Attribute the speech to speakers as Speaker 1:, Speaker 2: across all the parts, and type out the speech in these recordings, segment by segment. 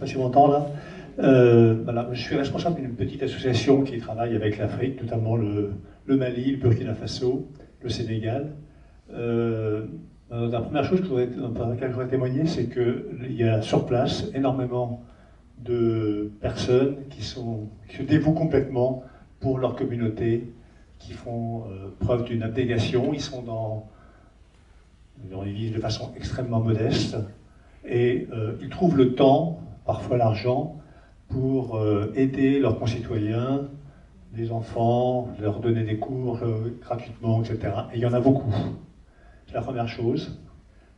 Speaker 1: pas si m'entend là. Voilà, je suis responsable d'une petite association qui travaille avec l'Afrique, notamment le Mali, le Burkina Faso, le Sénégal. La première chose par laquelle je voudrais témoigner, c'est qu'il y a sur place énormément de personnes qui se dévouent complètement pour leur communauté, qui font preuve d'une abnégation. Ils vivent de façon extrêmement modeste et ils trouvent le temps, parfois l'argent, pour aider leurs concitoyens, des enfants, leur donner des cours gratuitement, etc. Et il y en a beaucoup. C'est la première chose.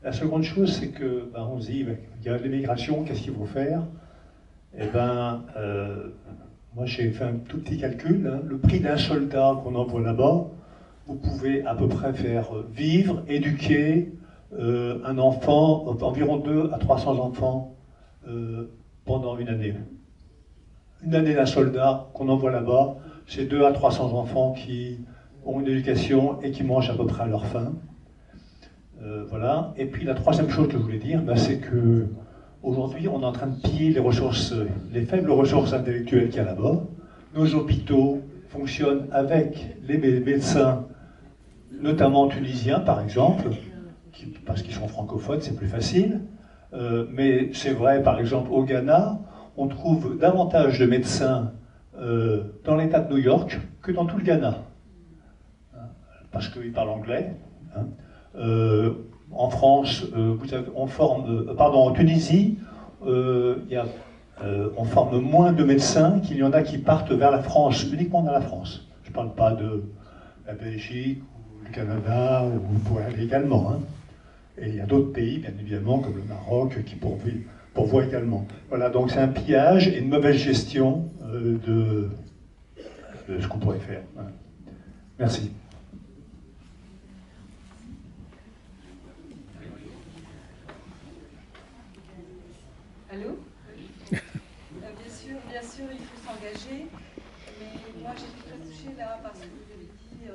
Speaker 1: La seconde chose, c'est que on se dit, il y a l'immigration, qu'est-ce qu'il faut faire? Eh bien, moi j'ai fait un tout petit calcul. Hein. Le prix d'un soldat qu'on envoie là-bas, vous pouvez à peu près faire vivre, éduquer un enfant, environ 200 à 300 enfants pendant une année. Une année d'un soldat qu'on envoie là-bas, c'est 200 à 300 enfants qui ont une éducation et qui mangent à peu près à leur faim. Voilà. Et puis la troisième chose que je voulais dire, c'est que aujourd'hui, on est en train de piller les faibles ressources intellectuelles qu'il y a là-bas. Nos hôpitaux fonctionnent avec les médecins, notamment tunisiens par exemple, parce qu'ils sont francophones, c'est plus facile. Mais c'est vrai, par exemple, au Ghana, on trouve davantage de médecins dans l'État de New York que dans tout le Ghana, parce qu'ils parlent anglais. Hein. En France, en Tunisie, on forme moins de médecins qu'il y en a qui partent vers la France, uniquement vers la France. Je ne parle pas de la Belgique ou le Canada, où vous pouvez aller également. Hein. Et il y a d'autres pays, bien évidemment, comme le Maroc, qui pourvoient également. Voilà, donc c'est un pillage et une mauvaise gestion de ce qu'on pourrait faire. Voilà. Merci.
Speaker 2: Allô? Bien sûr, il faut s'engager, mais moi j'ai été très touchée là parce que vous avez dit que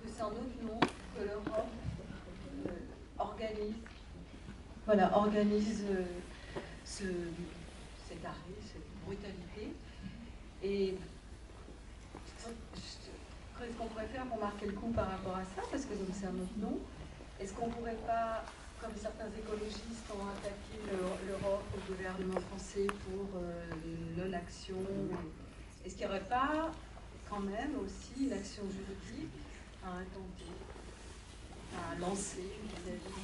Speaker 2: c'est en notre nom que l'Europe organise cet arrêt, cette brutalité. Et qu'est-ce qu'on pourrait faire pour marquer le coup par rapport à ça? Parce que comme c'est un autre nom, est-ce qu'on pourrait pas, comme certains écologistes ont attaqué l'Europe au gouvernement français pour non-action, est-ce qu'il n'y aurait pas quand même aussi une action juridique à intenter, à lancer vis-à-vis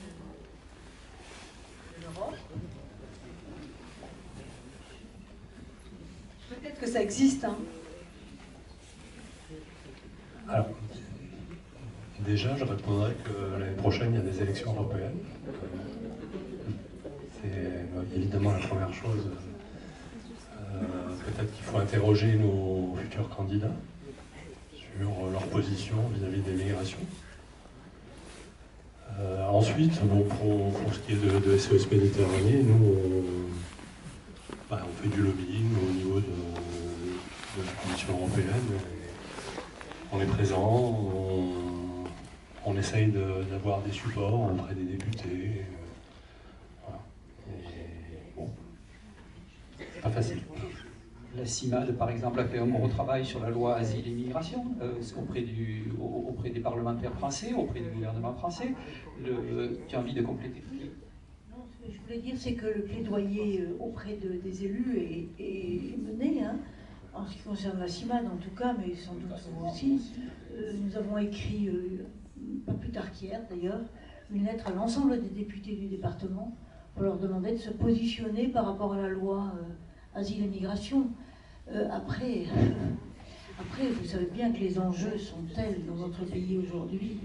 Speaker 2: de l'Europe? Peut-être que ça existe, hein.
Speaker 1: Alors, déjà, je répondrais que l'année prochaine, il y a des élections européennes. C'est évidemment la première chose. Peut-être qu'il faut interroger nos futurs candidats sur leur position vis-à-vis des migrations. Ensuite, pour ce qui est de SOS Méditerranée, nous, on fait du lobbying au niveau de la Commission européenne. On est présent, on essaye d'avoir des supports auprès des députés. Voilà. Et bon, c'est pas facile.
Speaker 3: La CIMAD, par exemple, a fait un gros travail sur la loi Asile et Migration auprès des parlementaires français, auprès du gouvernement français. Tu as envie de compléter?
Speaker 4: Non, ce que je voulais dire, c'est que le plaidoyer auprès des élus est mené, hein, en ce qui concerne la CIMAD en tout cas, mais sans doute vous aussi. Nous avons écrit, pas plus tard qu'hier d'ailleurs, une lettre à l'ensemble des députés du département pour leur demander de se positionner par rapport à la loi Asile et Migration. Après, vous savez bien que les enjeux sont tels dans notre pays aujourd'hui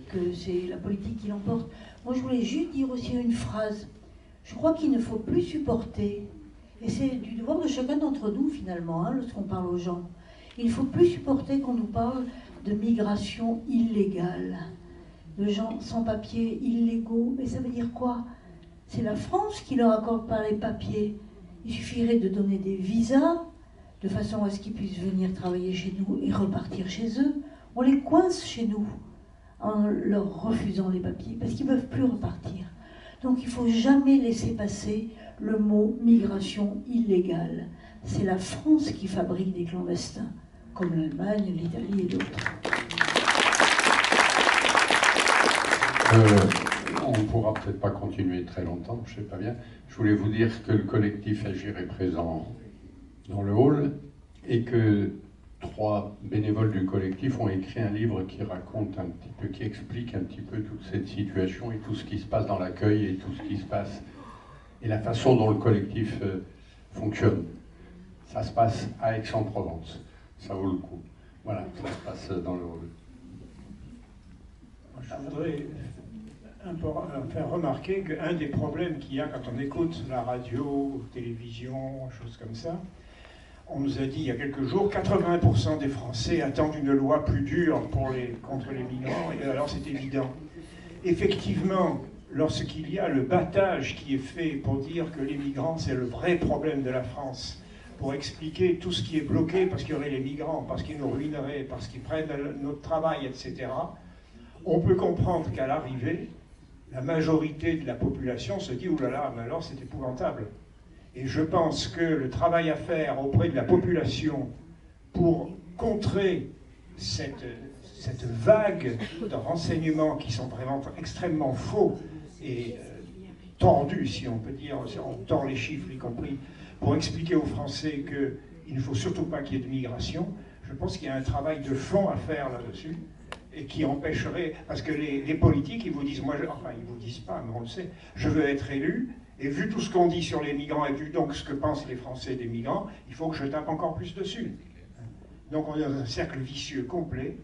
Speaker 4: que c'est la politique qui l'emporte. Moi, je voulais juste dire aussi une phrase. Je crois qu'il ne faut plus supporter, et c'est du devoir de chacun d'entre nous finalement, hein, lorsqu'on parle aux gens, il ne faut plus supporter qu'on nous parle de migration illégale, de gens sans papiers, illégaux. Mais ça veut dire quoi? C'est la France qui leur accorde pas les papiers. Il suffirait de donner des visas, de façon à ce qu'ils puissent venir travailler chez nous et repartir chez eux. On les coince chez nous en leur refusant les papiers, parce qu'ils ne peuvent plus repartir. Donc il ne faut jamais laisser passer le mot migration illégale. C'est la France qui fabrique des clandestins, comme l'Allemagne, l'Italie et d'autres.
Speaker 5: On ne pourra peut-être pas continuer très longtemps, je ne sais pas bien. Je voulais vous dire que le collectif Agir est présent dans le hall et que 3 bénévoles du collectif ont écrit un livre qui raconte un petit peu, qui explique un petit peu toute cette situation et tout ce qui se passe dans l'accueil et tout ce qui se passe et la façon dont le collectif fonctionne. Ça se passe à Aix-en-Provence, ça vaut le coup. Voilà, ça se passe dans le hall.
Speaker 6: Je voudrais faire remarquer qu'un des problèmes qu'il y a quand on écoute la radio, télévision, choses comme ça, on nous a dit il y a quelques jours, 80% des Français attendent une loi plus dure contre les migrants, et alors c'est évident. Effectivement, lorsqu'il y a le battage qui est fait pour dire que les migrants c'est le vrai problème de la France, pour expliquer tout ce qui est bloqué parce qu'il y aurait les migrants, parce qu'ils nous ruineraient, parce qu'ils prennent notre travail, etc., on peut comprendre qu'à l'arrivée, la majorité de la population se dit « Ouh là là, mais alors c'est épouvantable ». Et je pense que le travail à faire auprès de la population pour contrer cette vague de renseignements qui sont vraiment extrêmement faux et tordus, si on peut dire, on tord les chiffres y compris, pour expliquer aux Français qu'il ne faut surtout pas qu'il y ait de migration, je pense qu'il y a un travail de fond à faire là-dessus. Et qui empêcherait, parce que les politiques, ils vous disent, enfin ils vous disent pas, mais on le sait, je veux être élu, et vu tout ce qu'on dit sur les migrants, et vu donc ce que pensent les Français des migrants, il faut que je tape encore plus dessus. Donc on est dans un cercle vicieux complet,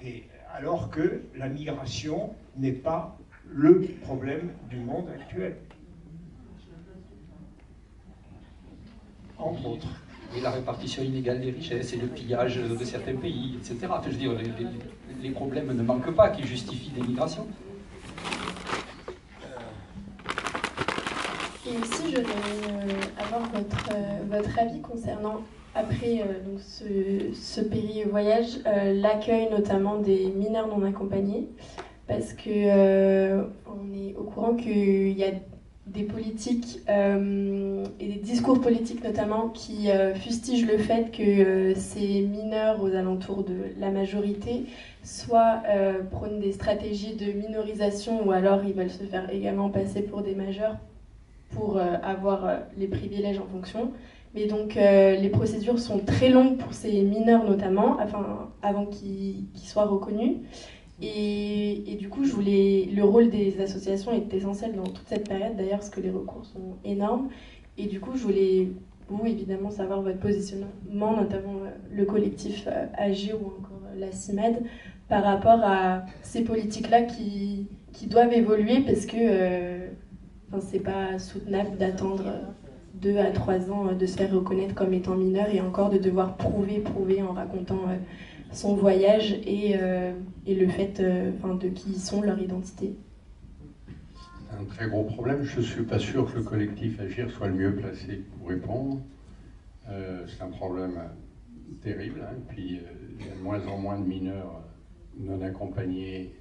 Speaker 6: et alors que la migration n'est pas le problème du monde actuel. Entre autres.
Speaker 3: Et la répartition inégale des richesses et le pillage de certains pays, etc. Enfin, je veux dire, les problèmes ne manquent pas qui justifient des migrations.
Speaker 7: Et aussi, je voudrais avoir votre avis concernant, après donc ce péri-voyage, l'accueil notamment des mineurs non accompagnés, parce que on est au courant qu'il y a des politiques et des discours politiques notamment qui fustigent le fait que ces mineurs aux alentours de la majorité soit prônent des stratégies de minorisation ou alors ils veulent se faire également passer pour des majeurs pour avoir les privilèges en fonction. Mais donc les procédures sont très longues pour ces mineurs notamment, avant qu'ils soient reconnus. Et du coup, le rôle des associations est essentiel dans toute cette période, d'ailleurs, parce que les recours sont énormes. Et du coup, je voulais, vous, évidemment, savoir votre positionnement, notamment le collectif Agir ou encore la CIMAD, par rapport à ces politiques-là qui doivent évoluer, parce que c'est pas soutenable d'attendre 2 à 3 ans de se faire reconnaître comme étant mineur et encore de devoir prouver en racontant son voyage et le fait de qui ils sont, leur identité.
Speaker 5: C'est un très gros problème. Je ne suis pas sûr que le collectif Agir soit le mieux placé pour répondre. C'est un problème terrible. Hein. Puis il y a de moins en moins de mineurs non accompagnés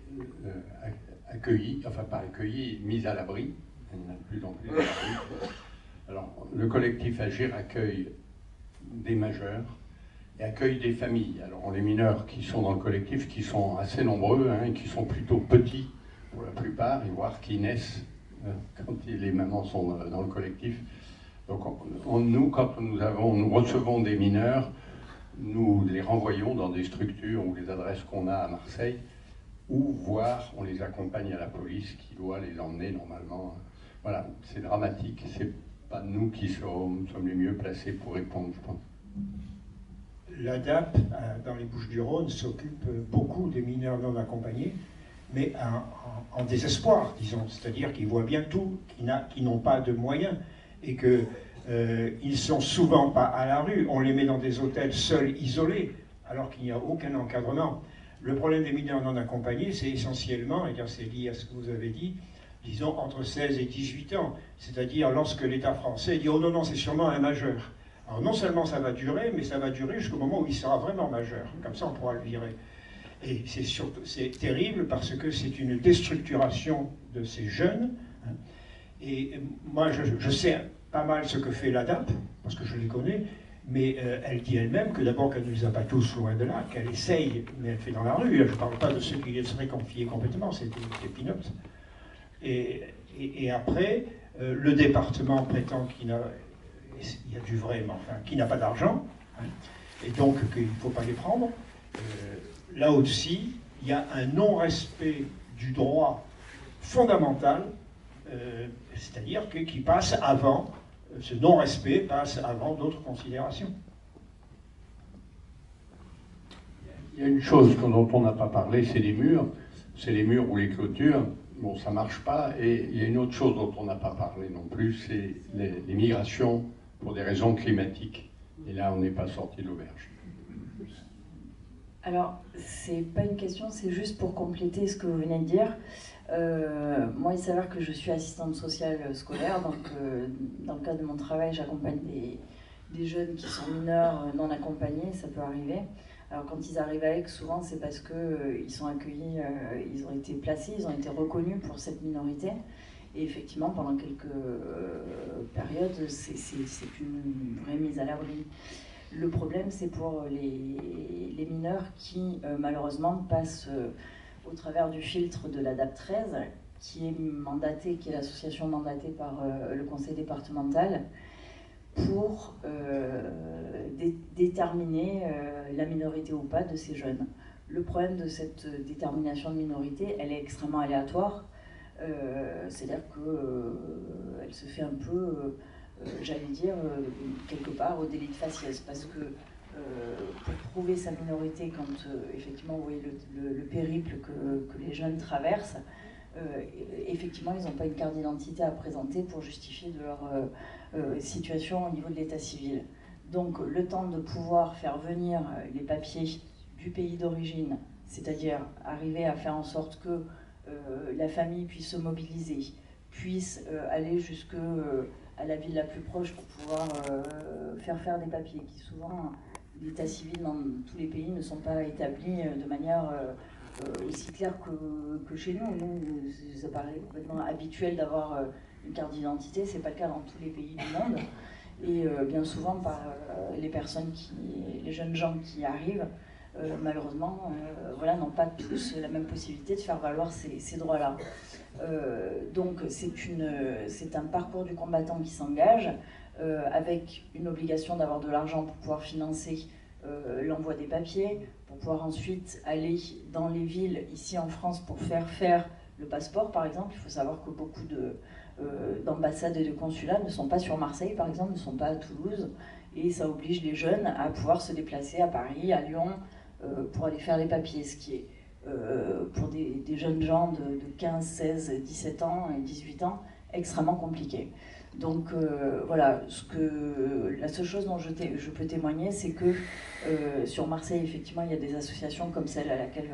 Speaker 5: accueillis, enfin pas accueillis, mis à l'abri. Il y en a de plus en plus à l'abri. Alors, le collectif Agir accueille des majeurs et accueille des familles. Alors, les mineurs qui sont dans le collectif, qui sont assez nombreux, hein, qui sont plutôt petits pour la plupart, et voire qui naissent quand les mamans sont dans le collectif. Donc, nous, quand nous recevons des mineurs, nous les renvoyons dans des structures ou les adresses qu'on a à Marseille, ou voire on les accompagne à la police qui doit les emmener normalement. Voilà, c'est dramatique. C'est pas nous qui sommes les mieux placés pour répondre, je pense.
Speaker 6: L'ADAP, dans les Bouches-du-Rhône, s'occupe beaucoup des mineurs non accompagnés, mais en désespoir, disons. C'est-à-dire qu'ils voient bien tout, qu'ils n'ont pas de moyens, et qu'ils sont souvent pas à la rue. On les met dans des hôtels seuls, isolés, alors qu'il n'y a aucun encadrement. Le problème des mineurs non accompagnés, c'est essentiellement, et c'est lié à ce que vous avez dit, disons entre 16 et 18 ans. C'est-à-dire lorsque l'État français dit « Oh non, non, c'est sûrement un majeur ». Alors non seulement ça va durer, mais ça va durer jusqu'au moment où il sera vraiment majeur. Comme ça, on pourra le virer. Et c'est terrible parce que c'est une déstructuration de ces jeunes. Hein. Et moi, je sais pas mal ce que fait l'ADAP, parce que je les connais, mais elle dit elle-même que d'abord qu'elle ne les a pas tous loin de là, qu'elle essaye, mais elle fait dans la rue. Je ne parle pas de ceux qui seraient confiés complètement, c'est des peanuts. Et après, le département prétend qu'il y a du vrai, mais enfin, qu'il n'a pas d'argent, hein, et donc qu'il ne faut pas les prendre. Là aussi, il y a un non-respect du droit fondamental, c'est-à-dire qui passe avant, ce non-respect passe avant d'autres considérations.
Speaker 5: Il y a une chose dont on n'a pas parlé, c'est les murs. C'est les murs ou les clôtures. Bon, ça ne marche pas. Et il y a une autre chose dont on n'a pas parlé non plus, c'est les migrations pour des raisons climatiques. Et là, on n'est pas sorti de l'auberge.
Speaker 8: Alors, c'est pas une question, c'est juste pour compléter ce que vous venez de dire. Moi, il s'avère que je suis assistante sociale scolaire, donc dans le cadre de mon travail, j'accompagne des jeunes qui sont mineurs non accompagnés, ça peut arriver. Alors quand ils arrivent avec, souvent c'est parce qu'ils sont accueillis, ils ont été placés, ils ont été reconnus pour cette minorité. Et effectivement, pendant quelques périodes, c'est une vraie mise à l'abri. Le problème, c'est pour les mineurs qui, malheureusement, passent au travers du filtre de la DAP 13, qui est l'association mandatée par le conseil départemental, pour déterminer la minorité ou pas de ces jeunes. Le problème de cette détermination de minorité, elle est extrêmement aléatoire. C'est-à-dire qu'elle se fait un peu, j'allais dire, quelque part au délit de faciès, parce que pour prouver sa minorité, quand effectivement vous voyez le périple que les jeunes traversent, effectivement ils n'ont pas une carte d'identité à présenter pour justifier de leur situation au niveau de l'état civil. Donc le temps de pouvoir faire venir les papiers du pays d'origine, c'est-à-dire arriver à faire en sorte que la famille puisse se mobiliser, puisse aller jusqu'à la ville la plus proche pour pouvoir faire des papiers qui souvent, l'état civil dans tous les pays ne sont pas établis de manière aussi claire que chez nous. Nous, ça paraît complètement habituel d'avoir une carte d'identité, c'est pas le cas dans tous les pays du monde. Et bien souvent, par les jeunes gens qui arrivent, malheureusement, voilà, n'ont pas tous la même possibilité de faire valoir ces droits-là. Donc c'est un parcours du combattant qui s'engage, avec une obligation d'avoir de l'argent pour pouvoir financer l'envoi des papiers, pour pouvoir ensuite aller dans les villes ici en France pour faire le passeport, par exemple. Il faut savoir que beaucoup d'ambassades et de consulats ne sont pas sur Marseille, par exemple, ne sont pas à Toulouse, et ça oblige les jeunes à pouvoir se déplacer à Paris, à Lyon, pour aller faire les papiers, ce qui est pour des jeunes gens de 15, 16, 17 ans et 18 ans extrêmement compliqué. Donc voilà, la seule chose dont je peux témoigner, c'est que sur Marseille, effectivement, il y a des associations comme celle à laquelle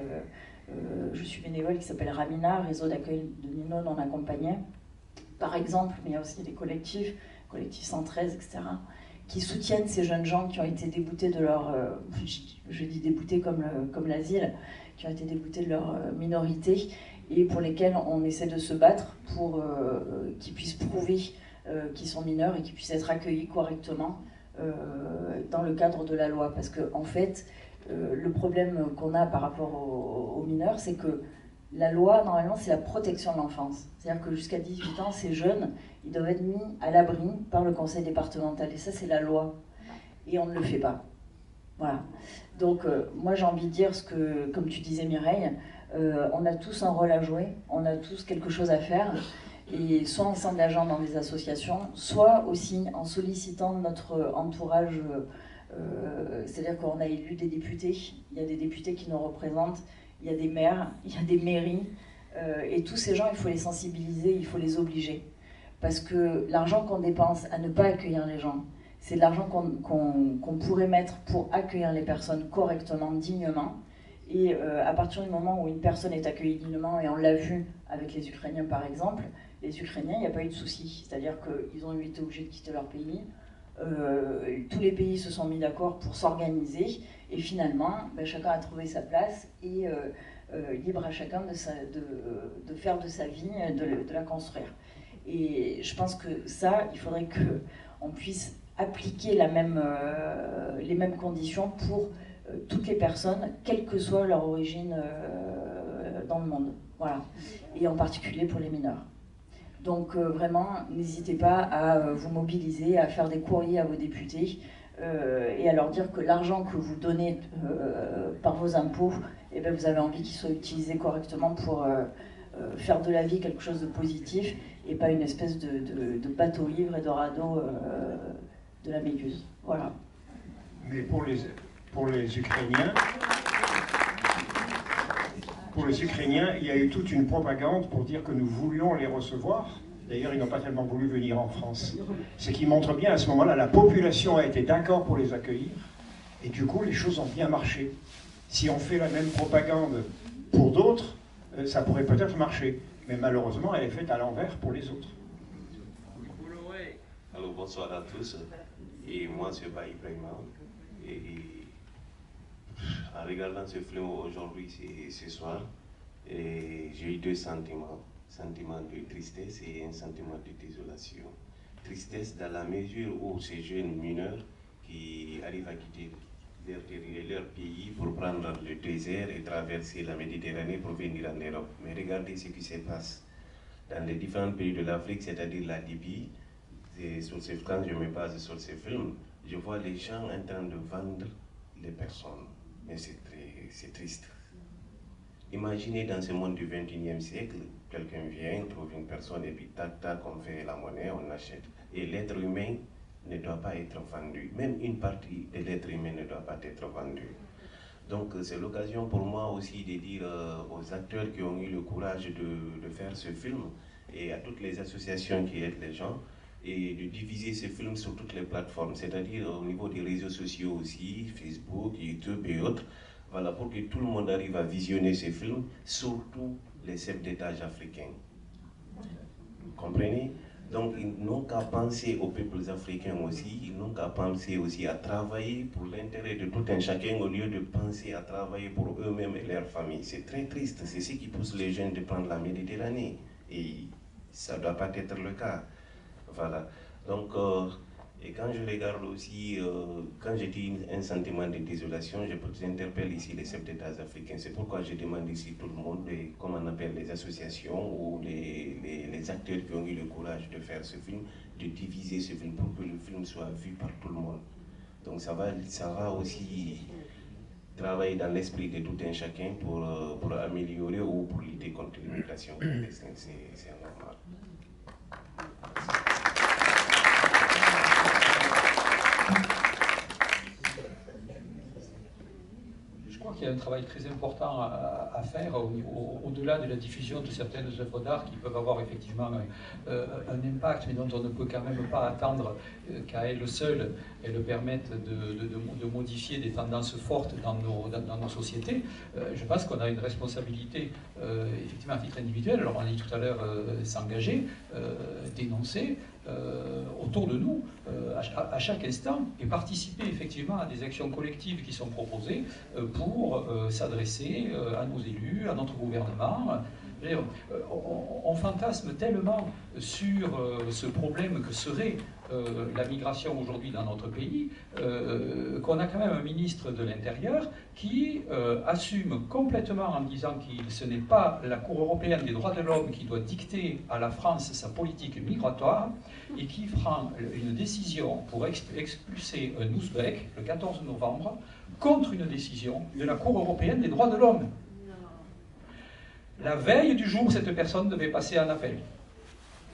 Speaker 8: je suis bénévole, qui s'appelle Ramina, réseau d'accueil de mineurs non accompagnés, par exemple, mais il y a aussi des collectifs 113, etc., qui soutiennent ces jeunes gens qui ont été déboutés de leur, je dis déboutés comme l'asile, qui ont été déboutés de leur minorité, et pour lesquels on essaie de se battre pour qu'ils puissent prouver qu'ils sont mineurs et qu'ils puissent être accueillis correctement dans le cadre de la loi. Parce que en fait, le problème qu'on a par rapport aux mineurs, c'est que la loi, normalement, c'est la protection de l'enfance. C'est-à-dire que jusqu'à 18 ans, ces jeunes, ils doivent être mis à l'abri par le conseil départemental. Et ça, c'est la loi. Et on ne le fait pas. Voilà. Donc, moi, j'ai envie de dire ce que, comme tu disais, Mireille, on a tous un rôle à jouer, on a tous quelque chose à faire. Et soit en s'engageant dans des associations, soit aussi en sollicitant notre entourage. C'est-à-dire qu'on a élu des députés, il y a des députés qui nous représentent, il y a des maires, il y a des mairies, et tous ces gens, il faut les sensibiliser, il faut les obliger. Parce que l'argent qu'on dépense à ne pas accueillir les gens, c'est de l'argent qu'on pourrait mettre pour accueillir les personnes correctement, dignement. Et à partir du moment où une personne est accueillie dignement, et on l'a vu avec les Ukrainiens par exemple, les Ukrainiens, il n'y a pas eu de souci. C'est-à-dire qu'ils ont été obligés de quitter leur pays. Tous les pays se sont mis d'accord pour s'organiser. Et finalement, chacun a trouvé sa place et libre à chacun de faire de sa vie, de la construire. Et je pense que ça, il faudrait qu'on puisse appliquer les mêmes conditions pour toutes les personnes, quelle que soit leur origine dans le monde. Voilà. Et en particulier pour les mineurs. Donc vraiment, n'hésitez pas à vous mobiliser, à faire des courriers à vos députés et à leur dire que l'argent que vous donnez par vos impôts, eh bien, vous avez envie qu'il soit utilisé correctement pour faire de la vie quelque chose de positif et pas une espèce de bateau ivre et de radeau de la Méduse. Voilà.
Speaker 6: Mais pour les Ukrainiens, il y a eu toute une propagande pour dire que nous voulions les recevoir. D'ailleurs, ils n'ont pas tellement voulu venir en France. Ce qui montre bien, à ce moment-là, la population a été d'accord pour les accueillir, et du coup, les choses ont bien marché. Si on fait la même propagande pour d'autres, ça pourrait peut-être marcher. Mais malheureusement, elle est faite à l'envers pour les autres.
Speaker 9: Alors, bonsoir à tous. Et moi, c'est Baï Ibrahima. Et en regardant ce film aujourd'hui, ce soir, j'ai eu deux sentiments. Sentiment de tristesse et un sentiment de désolation. Tristesse dans la mesure où ces jeunes mineurs qui arrivent à quitter leur pays pour prendre le désert et traverser la Méditerranée pour venir en Europe. Mais regardez ce qui se passe dans les différents pays de l'Afrique, c'est-à-dire la Libye. Quand je me base sur ces films, je vois les gens en train de vendre les personnes. Mais c'est triste. Imaginez dans ce monde du 21e siècle, quelqu'un vient, trouve une personne et puis tac, tac, on fait la monnaie, on achète. Et l'être humain ne doit pas être vendu. Même une partie de l'être humain ne doit pas être vendue. Donc c'est l'occasion pour moi aussi de dire aux acteurs qui ont eu le courage de faire ce film et à toutes les associations qui aident les gens et de diffuser ce film sur toutes les plateformes, c'est-à-dire au niveau des réseaux sociaux aussi, Facebook, YouTube et autres. Voilà, pour que tout le monde arrive à visionner ces films, surtout les chefs d'État africains. Vous comprenez? Donc, ils n'ont qu'à penser aux peuples africains aussi, ils n'ont qu'à penser aussi à travailler pour l'intérêt de tout un chacun au lieu de penser à travailler pour eux-mêmes et leurs familles. C'est très triste, c'est ce qui pousse les jeunes de prendre la Méditerranée. Et ça ne doit pas être le cas. Voilà. Donc, et quand je regarde aussi, quand j'ai dit un sentiment de désolation, j'interpelle ici les chefs d'État africains. C'est pourquoi je demande ici tout le monde, comme on appelle les associations ou les acteurs qui ont eu le courage de faire ce film, de diviser ce film pour que le film soit vu par tout le monde. Donc ça va aussi travailler dans l'esprit de tout un chacun pour améliorer ou pour lutter contre l'immigration clandestine. C'est normal.
Speaker 3: Il y a un travail très important à faire au-delà de la diffusion de certaines œuvres d'art qui peuvent avoir effectivement un impact, mais dont on ne peut quand même pas attendre qu'à elles seules elles permettent de modifier des tendances fortes dans nos sociétés. Je pense qu'on a une responsabilité, effectivement à titre individuel, alors on a dit tout à l'heure s'engager, dénoncer, autour de nous, à chaque instant, et participer effectivement à des actions collectives qui sont proposées pour s'adresser à nos élus, à notre gouvernement. On fantasme tellement sur ce problème que serait la migration aujourd'hui dans notre pays, qu'on a quand même un ministre de l'Intérieur qui assume complètement en disant que ce n'est pas la Cour européenne des droits de l'homme qui doit dicter à la France sa politique migratoire, et qui prend une décision pour expulser un Ouzbek le 14 novembre contre une décision de la Cour européenne des droits de l'homme. La veille du jour où cette personne devait passer en appel,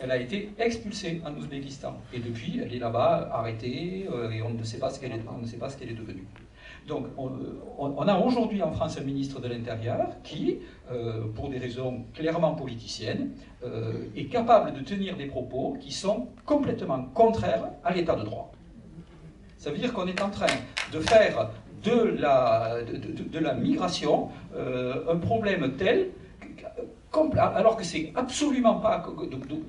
Speaker 3: elle a été expulsée en Ouzbékistan. Et depuis, elle est là-bas, arrêtée, et on ne sait pas ce qu'elle est devenue. Donc, on a aujourd'hui en France un ministre de l'Intérieur qui, pour des raisons clairement politiciennes, est capable de tenir des propos qui sont complètement contraires à l'état de droit. Ça veut dire qu'on est en train de faire de la migration un problème tel, alors que c'est absolument pas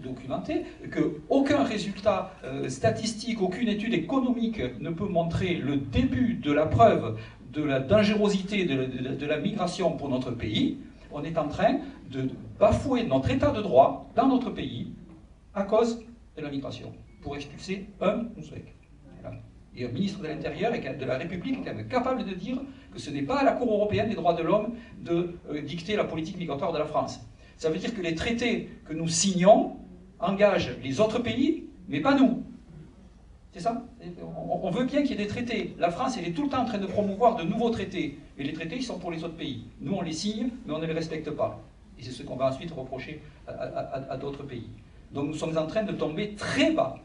Speaker 3: documenté, qu'aucun résultat statistique, aucune étude économique ne peut montrer le début de la preuve de la dangerosité de la migration pour notre pays. On est en train de bafouer notre état de droit dans notre pays à cause de la migration, pour expulser un ouzbek. Voilà. Et un ministre de l'Intérieur de la République est quand même capable de dire que ce n'est pas à la Cour européenne des droits de l'homme de dicter la politique migratoire de la France. Ça veut dire que les traités que nous signons engagent les autres pays, mais pas nous. C'est ça? On veut bien qu'il y ait des traités. La France, elle est tout le temps en train de promouvoir de nouveaux traités. Mais les traités, ils sont pour les autres pays. Nous, on les signe, mais on ne les respecte pas. Et c'est ce qu'on va ensuite reprocher à d'autres pays. Donc nous sommes en train de tomber très bas